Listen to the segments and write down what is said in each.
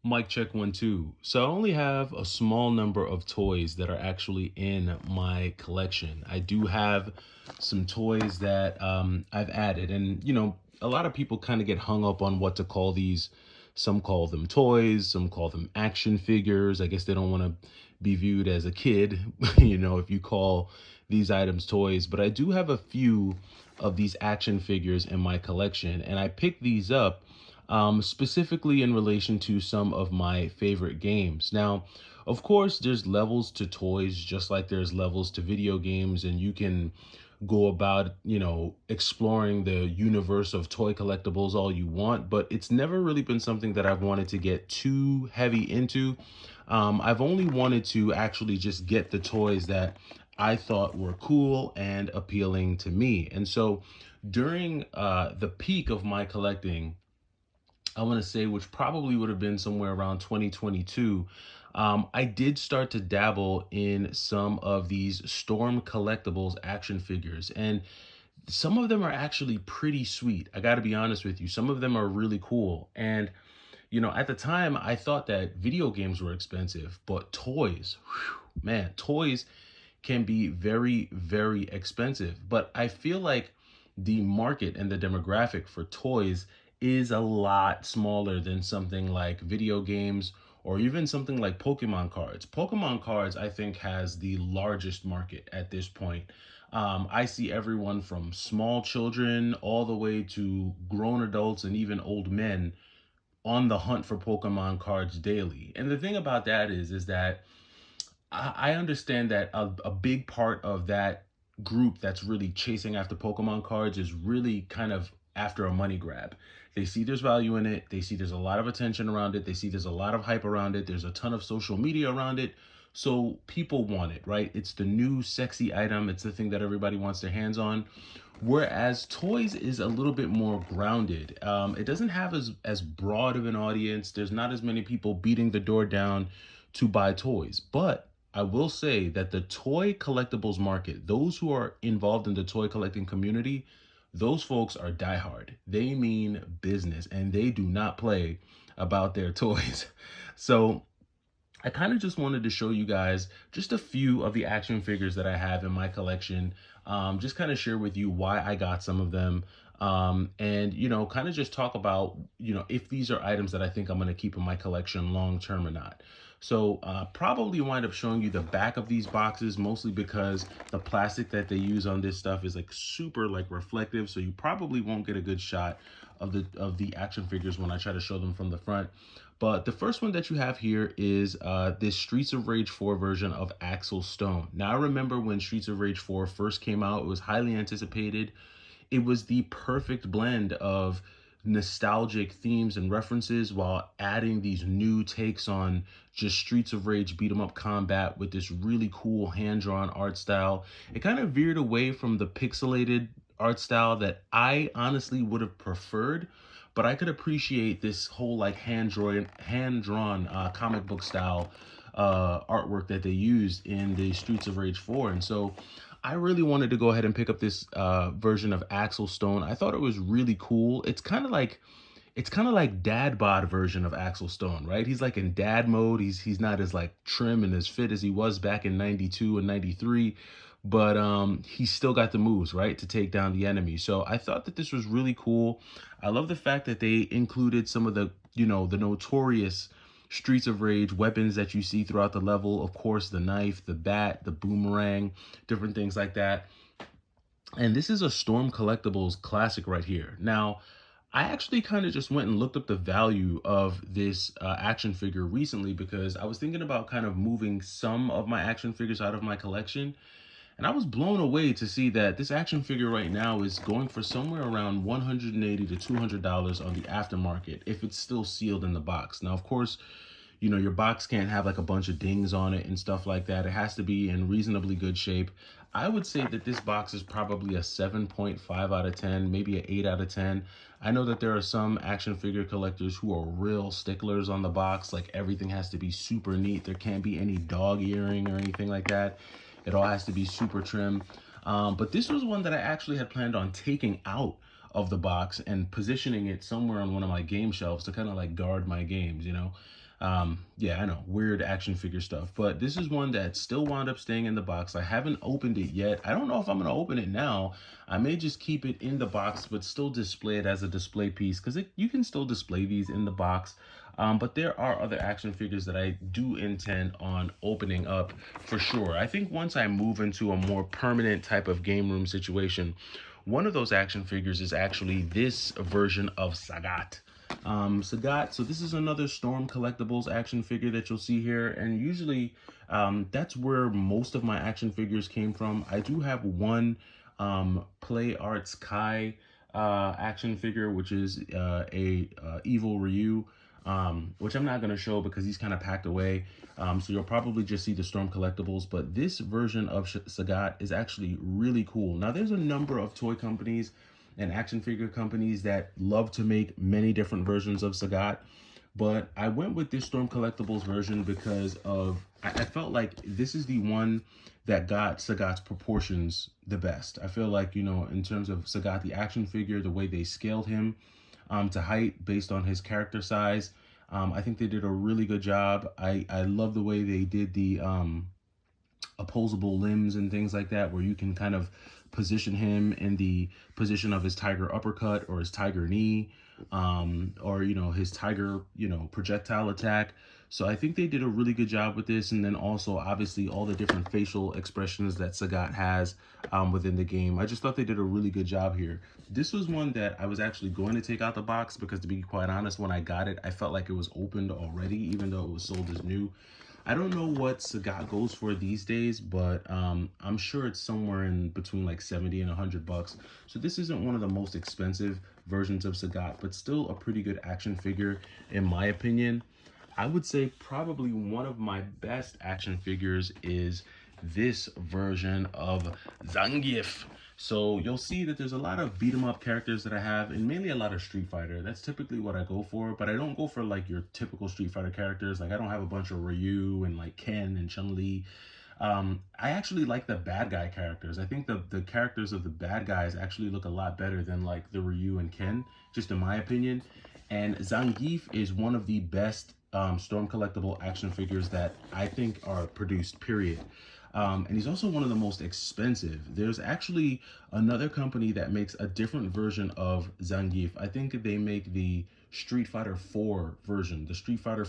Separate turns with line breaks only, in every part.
Mic check 1 2. So I only have a small number of toys that are actually in my collection. I do have some toys that I've added, and a lot of people kind of get hung up on what to call these. Some call them toys, some call them action figures. I guess they don't want to be viewed as a kid, if you call these items toys. But I do have a few of these action figures in my collection, and I picked these up specifically in relation to some of my favorite games. Now, of course, there's levels to toys, just like there's levels to video games, and you can go about, exploring the universe of toy collectibles all you want, but it's never really been something that I've wanted to get too heavy into. I've only wanted to actually just get the toys that I thought were cool and appealing to me. And so during the peak of my collecting, I want to say, which probably would have been somewhere around 2022, I did start to dabble in some of these Storm Collectibles action figures. And some of them are actually pretty sweet. I got to be honest with you. Some of them are really cool. And, at the time, I thought that video games were expensive, but toys, whew, man, toys can be very, very expensive. But I feel like the market and the demographic for toys is a lot smaller than something like video games or even something like Pokemon cards. Pokemon cards, I think, has the largest market at this point. I see everyone from small children all the way to grown adults and even old men on the hunt for Pokemon cards daily. And the thing about that is that I understand that a big part of that group that's really chasing after Pokemon cards is really kind of after a money grab. They see there's value in it. They see there's a lot of attention around it. They see there's a lot of hype around it. There's a ton of social media around it. So people want it, right? It's the new sexy item. It's the thing that everybody wants their hands on. Whereas toys is a little bit more grounded. It doesn't have as broad of an audience. There's not as many people beating the door down to buy toys. But I will say that the toy collectibles market, those who are involved in the toy collecting community, those folks are diehard. They mean business and they do not play about their toys. So I kind of just wanted to show you guys just a few of the action figures that I have in my collection. Just kind of share with you why I got some of them. And, kind of just talk about, if these are items that I think I'm going to keep in my collection long term or not. So probably wind up showing you the back of these boxes, mostly because the plastic that they use on this stuff is like super like reflective. So you probably won't get a good shot of the action figures when I try to show them from the front. But the first one that you have here is this Streets of Rage 4 version of Axel Stone. Now, I remember when Streets of Rage 4 first came out, it was highly anticipated. It was the perfect blend of nostalgic themes and references while adding these new takes on just Streets of Rage beat 'em up combat with this really cool hand-drawn art style. It kind of veered away from the pixelated art style that I honestly would have preferred, but I could appreciate this whole like hand drawn comic book style artwork that they used in the Streets of Rage 4. And so I really wanted to go ahead and pick up this version of Axel Stone. I thought it was really cool. It's kind of like dad bod version of Axel Stone, right? He's like in dad mode. He's not as like trim and as fit as he was back in 92 and 93, but he's still got the moves, right, to take down the enemy. So I thought that this was really cool. I love the fact that they included some of the notorious Streets of Rage weapons that you see throughout the level. Of course, the knife, the bat, the boomerang, different things like that. And this is a Storm Collectibles classic right here. Now, I actually kind of just went and looked up the value of this action figure recently because I was thinking about kind of moving some of my action figures out of my collection. And I was blown away to see that this action figure right now is going for somewhere around $180 to $200 on the aftermarket if it's still sealed in the box. Now, of course, your box can't have like a bunch of dings on it and stuff like that. It has to be in reasonably good shape. I would say that this box is probably a 7.5 out of 10, maybe an 8 out of 10. I know that there are some action figure collectors who are real sticklers on the box. Like everything has to be super neat. There can't be any dog earring or anything like that. It all has to be super trim. But this was one that I actually had planned on taking out of the box and positioning it somewhere on one of my game shelves to kind of like guard my games, you know. Yeah, I know, weird action figure stuff, but this is one that still wound up staying in the box. I haven't opened it yet. I don't know if I'm gonna open it now. I may just keep it in the box, but still display it as a display piece because you can still display these in the box. But there are other action figures that I do intend on opening up for sure. I think once I move into a more permanent type of game room situation, one of those action figures is actually this version of Sagat. Sagat, so this is another Storm Collectibles action figure that you'll see here, and usually that's where most of my action figures came from. I do have one Play Arts Kai action figure, which is a Evil Ryu, which I'm not going to show because he's kind of packed away. So you'll probably just see the Storm Collectibles, but this version of Sagat is actually really cool. Now, there's a number of toy companies and action figure companies that love to make many different versions of Sagat, but I went with this Storm Collectibles version because I felt like this is the one that got Sagat's proportions the best. I feel like, you know, in terms of Sagat, the action figure, the way they scaled him to height based on his character size, I think they did a really good job. I love the way they did the opposable limbs and things like that, where you can kind of position him in the position of his tiger uppercut or his tiger knee, or, you know, his tiger, you know, projectile attack. So I think they did a really good job with this. And then also, obviously, all the different facial expressions that Sagat has within the game. I just thought they did a really good job here. This was one that I was actually going to take out the box because, to be quite honest, when I got it, I felt like it was opened already, even though it was sold as new. I don't know what Sagat goes for these days, but I'm sure it's somewhere in between like 70 and 100 bucks. So this isn't one of the most expensive versions of Sagat, but still a pretty good action figure in my opinion. I would say probably one of my best action figures is this version of Zangief. So you'll see that there's a lot of beat 'em up characters that I have, and mainly a lot of Street Fighter. That's typically what I go for, but I don't go for like your typical Street Fighter characters. Like I don't have a bunch of Ryu and like Ken and Chun-Li. I actually like the bad guy characters. I think the characters of the bad guys actually look a lot better than like the Ryu and Ken, just in my opinion. And Zangief is one of the best Storm Collectible action figures that I think are produced, period. And he's also one of the most expensive. There's actually another company that makes a different version of Zangief. I think they make the Street Fighter 4 version, the Street Fighter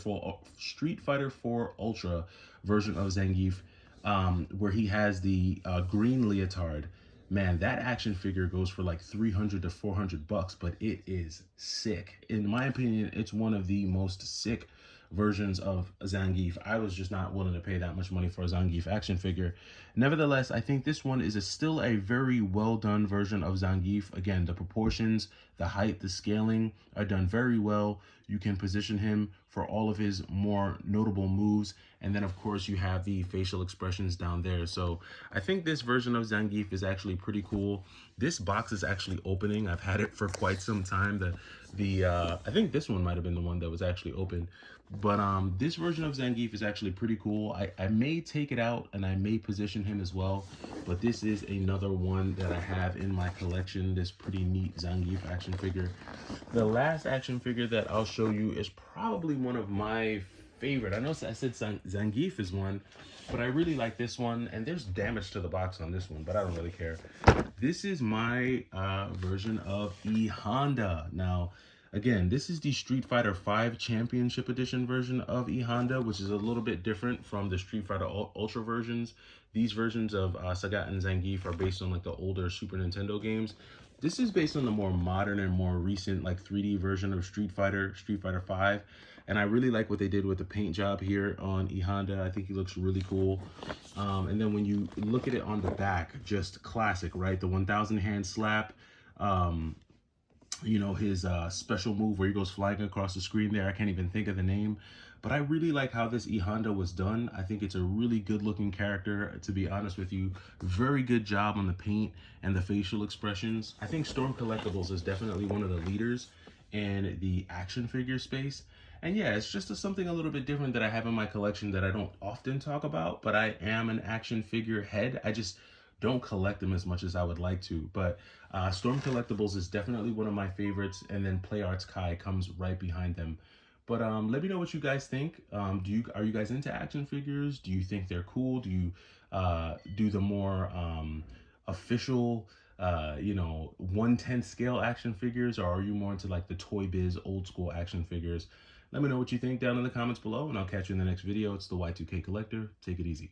4 Ultra version of Zangief, where he has the green leotard. Man, that action figure goes for like 300 to 400 bucks, but it is sick. In my opinion, it's one of the most sick versions of Zangief. I was just not willing to pay that much money for a Zangief action figure. Nevertheless, I think this one is still a very well done version of Zangief. Again, the proportions, the height, the scaling are done very well. You can position him for all of his more notable moves. And then, of course, you have the facial expressions down there. So I think this version of Zangief is actually pretty cool. This box is actually opening. I've had it for quite some time. I think this one might have been the one that was actually open. But this version of Zangief is actually pretty cool. I may take it out and I may position him as well. But this is another one that I have in my collection, this pretty neat Zangief action figure. The last action figure that I'll show you is probably one of my favorite. I know I said Zangief is one, but I really like this one. And there's damage to the box on this one, but I don't really care. This is my version of E Honda. Now, again, this is the Street Fighter V Championship Edition version of E Honda, which is a little bit different from the Street Fighter Ultra versions. These versions of Sagat and Zangief are based on like the older Super Nintendo games. This is based on the more modern and more recent like 3D version of Street Fighter V. And I really like what they did with the paint job here on E Honda. I think he looks really cool. And then when you look at it on the back, just classic, right? The 1000 hand slap. You know, his special move where he goes flying across the screen there. I can't even think of the name. But I really like how this E Honda was done. I think it's a really good looking character, to be honest with you. Very good job on the paint and the facial expressions. I think Storm Collectibles is definitely one of the leaders in the action figure space. And yeah, it's just something a little bit different that I have in my collection that I don't often talk about, but I am an action figure head. I just don't collect them as much as I would like to. But Storm Collectibles is definitely one of my favorites, and then Play Arts Kai comes right behind them. But let me know what you guys think. Are you guys into action figures? Do you think they're cool? Do you do the more official, 1/10 scale action figures, or are you more into like the Toy Biz old school action figures? Let me know what you think down in the comments below, and I'll catch you in the next video. It's the Y2K Collector. Take it easy.